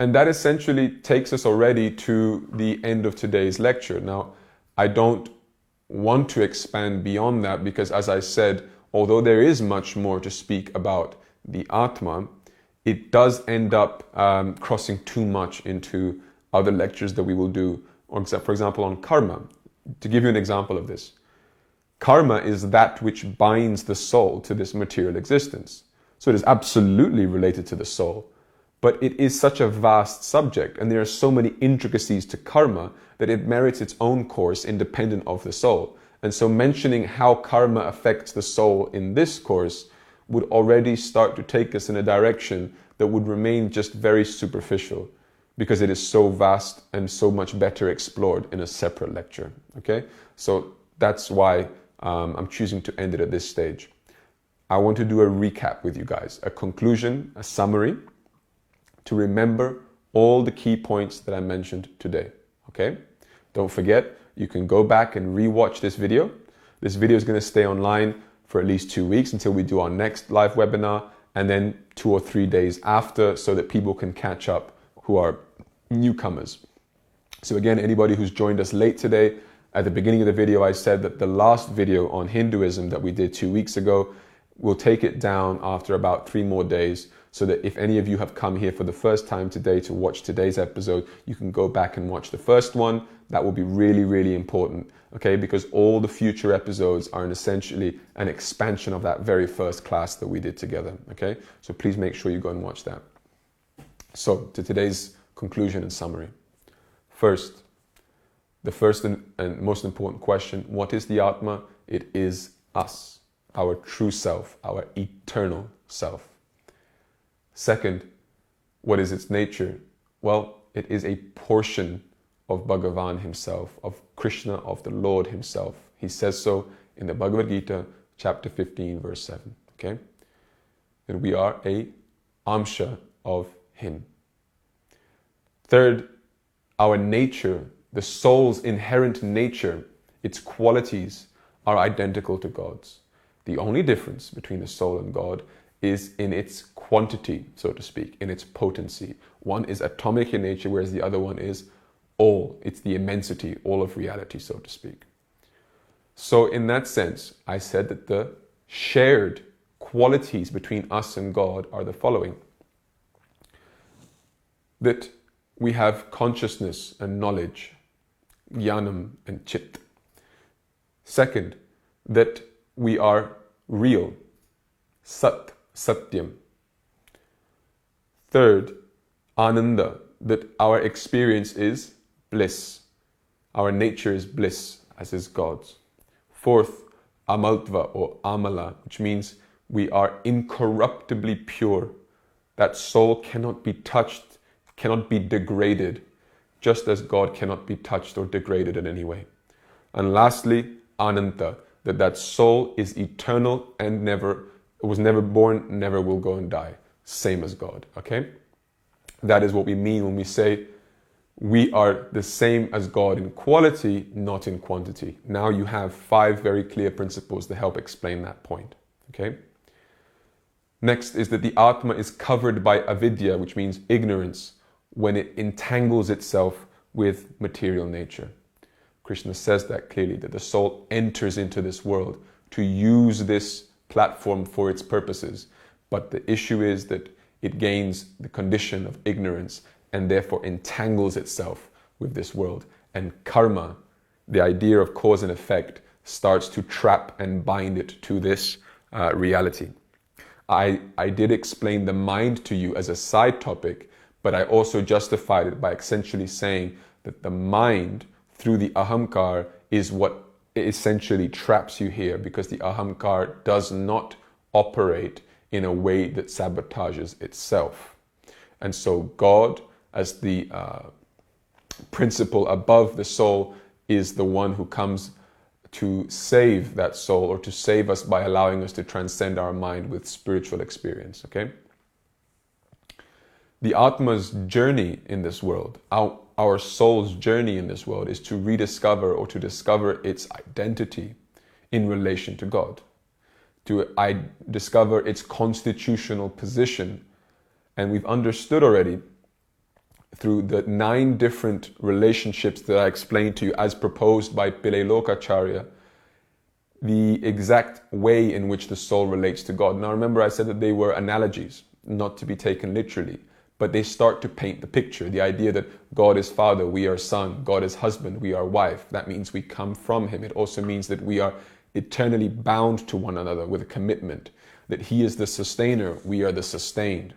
And that essentially takes us already to the end of today's lecture. Now, I don't want to expand beyond that because, as I said, although there is much more to speak about the Atma, it does end up crossing too much into other lectures that we will do, for example, on karma. To give you an example of this, karma is that which binds the soul to this material existence. So it is absolutely related to the soul. But it is such a vast subject, and there are so many intricacies to karma that it merits its own course independent of the soul. And so mentioning how karma affects the soul in this course would already start to take us in a direction that would remain just very superficial, because it is so vast and so much better explored in a separate lecture. Okay? So that's why I'm choosing to end it at this stage. I want to do a recap with you guys, a conclusion, a summary, to remember all the key points that I mentioned today, okay? Don't forget, you can go back and rewatch this video. This video is going to stay online for at least 2 weeks until we do our next live webinar, and then 2 or 3 days after, so that people can catch up who are newcomers. So again, anybody who's joined us late today, at the beginning of the video, I said that the last video on Hinduism that we did 2 weeks ago, we'll take it down after about 3 more days, so that if any of you have come here for the first time today to watch today's episode, you can go back and watch the first one. That will be really, really important, okay? Because all the future episodes are essentially an expansion of that very first class that we did together, okay? So please make sure you go and watch that. So to today's conclusion and summary. First, the first and most important question, what is the Atma? It is us, our true self, our eternal self. Second, what is its nature? Well, it is a portion of Bhagavan himself, of Krishna, of the Lord himself. He says so in the Bhagavad Gita, chapter 15, verse 7. Okay? That we are a amsha of him. Third, our nature, the soul's inherent nature, its qualities are identical to God's. The only difference between the soul and God is in its quantity, so to speak, in its potency. One is atomic in nature, whereas the other one is all. It's the immensity, all of reality, so to speak. So in that sense, I said that the shared qualities between us and God are the following. That we have consciousness and knowledge, jnanam and chit. Second, that we are real, sat, satyam. Third, ananda, that our experience is bliss. Our nature is bliss, as is God's. Fourth, amaltva or amala, which means we are incorruptibly pure. That soul cannot be touched, cannot be degraded, just as God cannot be touched or degraded in any way. And lastly, ananta, that soul is eternal and was never born, never will go and die. Same as God, okay? That is what we mean when we say we are the same as God in quality, not in quantity. Now you have 5 very clear principles to help explain that point, okay? Next is that the Atma is covered by avidya, which means ignorance, when it entangles itself with material nature. Krishna says that clearly, that the soul enters into this world to use this platform for its purposes. But the issue is that it gains the condition of ignorance and therefore entangles itself with this world. And karma, the idea of cause and effect, starts to trap and bind it to this reality. I did explain the mind to you as a side topic, but I also justified it by essentially saying that the mind, through the ahamkar, is what essentially traps you here, because the ahamkar does not operate in a way that sabotages itself. And so God, as the principle above the soul, is the one who comes to save that soul, or to save us by allowing us to transcend our mind with spiritual experience, okay? The Atma's journey in this world, our soul's journey in this world, is to rediscover or to discover its identity in relation to God, to discover its constitutional position. And we've understood already through the 9 different relationships that I explained to you as proposed by Pilelokacharya, the exact way in which the soul relates to God. Now remember, I said that they were analogies, not to be taken literally, but they start to paint the picture. The idea that God is Father, we are Son, God is husband, we are wife. That means we come from Him. It also means that we are eternally bound to one another with a commitment, that He is the sustainer, we are the sustained.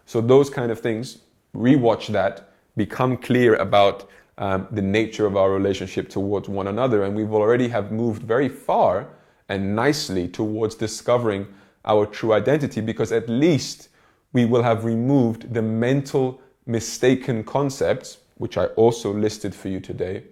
So those kind of things, rewatch that, become clear about the nature of our relationship towards one another, and we've already have moved very far and nicely towards discovering our true identity, because at least we will have removed the mental mistaken concepts, which I also listed for you today,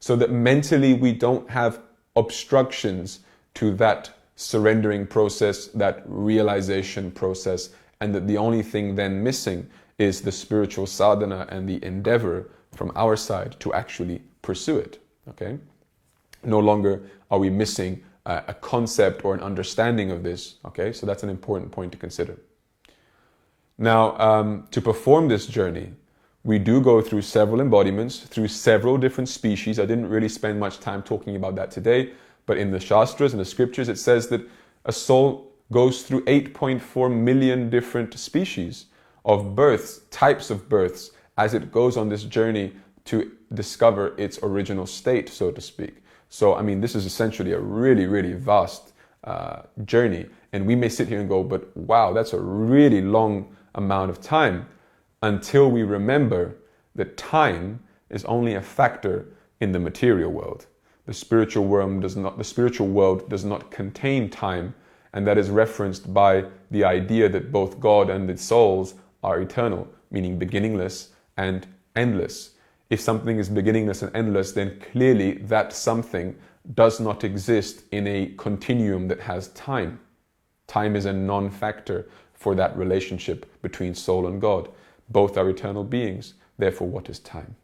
so that mentally we don't have obstructions to that surrendering process, that realization process, and that the only thing then missing is the spiritual sadhana and the endeavor from our side to actually pursue it. Okay? No longer are we missing a concept or an understanding of this. Okay? So that's an important point to consider. Now, to perform this journey, we do go through several embodiments, through several different species. I didn't really spend much time talking about that today, but in the Shastras and the scriptures, it says that a soul goes through 8.4 million different species of births, types of births, as it goes on this journey to discover its original state, so to speak. So, I mean, this is essentially a really, really vast journey. And we may sit here and go, but wow, that's a really long amount of time, until we remember that time is only a factor in the material world. The spiritual world does not contain time, and that is referenced by the idea that both God and the souls are eternal, meaning beginningless and endless. If something is beginningless and endless, then clearly that something does not exist in a continuum that has time. Time is a non-factor for that relationship between soul and God. Both are eternal beings. Therefore, what is time?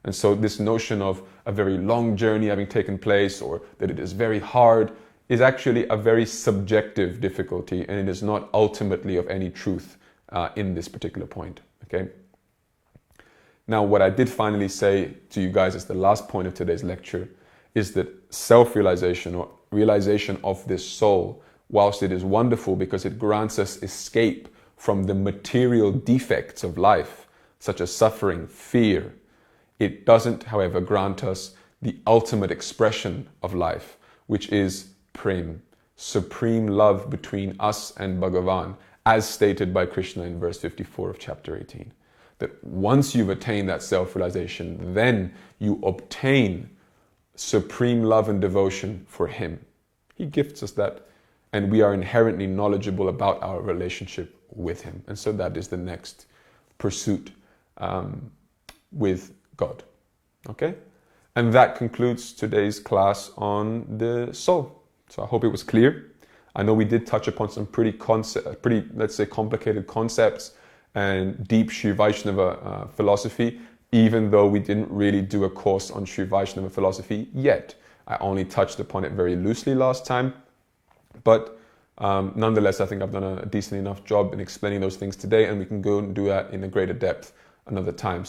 And so this notion of a very long journey having taken place, or that it is very hard, is actually a very subjective difficulty, and it is not ultimately of any truth in this particular point. Okay? Now, what I did finally say to you guys as the last point of today's lecture is that self-realization, or realization of this soul, whilst it is wonderful because it grants us escape from the material defects of life, such as suffering, fear, it doesn't, however, grant us the ultimate expression of life, which is prem, supreme love between us and Bhagavan, as stated by Krishna in verse 54 of chapter 18. That once you've attained that self-realization, then you obtain supreme love and devotion for Him. He gifts us that, and we are inherently knowledgeable about our relationship with Him. And so that is the next pursuit with God. Okay? And that concludes today's class on the soul. So I hope it was clear. I know we did touch upon some pretty, let's say, complicated concepts and deep Sri Vaishnava philosophy, even though we didn't really do a course on Sri Vaishnava philosophy yet. I only touched upon it very loosely last time. But nonetheless, I think I've done a decent enough job in explaining those things today, and we can go and do that in a greater depth another time.